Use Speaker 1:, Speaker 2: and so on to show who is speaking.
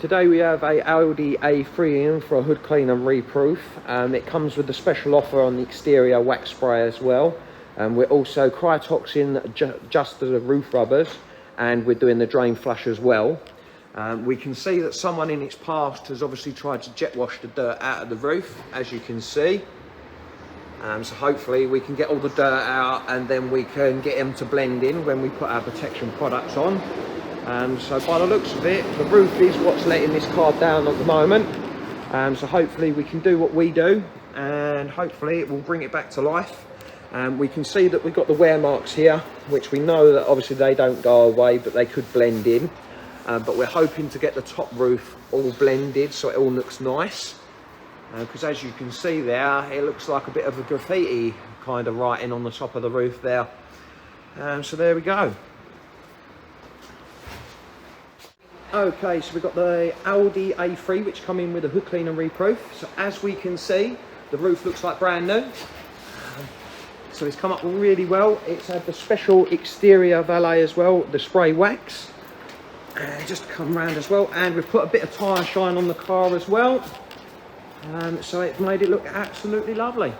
Speaker 1: Today we have a Audi A3 in for a hood clean and reproof. It comes with a special offer on the exterior wax spray as well. We're also cryotoxing just the roof rubbers, and we're doing the drain flush as well. We can see that someone in its past has obviously tried to jet wash the dirt out of the roof, as you can see. So hopefully we can get all the dirt out, and then we can get them to blend in when we put our protection products on. So by the looks of it, the roof is what's letting this car down at the moment. So hopefully we can do what we do, and hopefully it will bring it back to life. We can see that we've got the wear marks here, which we know that obviously they don't go away, but they could blend in. But we're hoping to get the top roof all blended so it all looks nice. Because as you can see there, it looks like a bit of a graffiti kind of writing on the top of the roof there. So there we go. Okay, so we've got the Audi A3 which come in with a hood clean and reproof. So as we can see, the roof looks like brand new. So it's come up really well. It's had the special exterior valet as well, the spray wax. And just come round as well. And we've put a bit of tyre shine on the car as well. So it made it look absolutely lovely.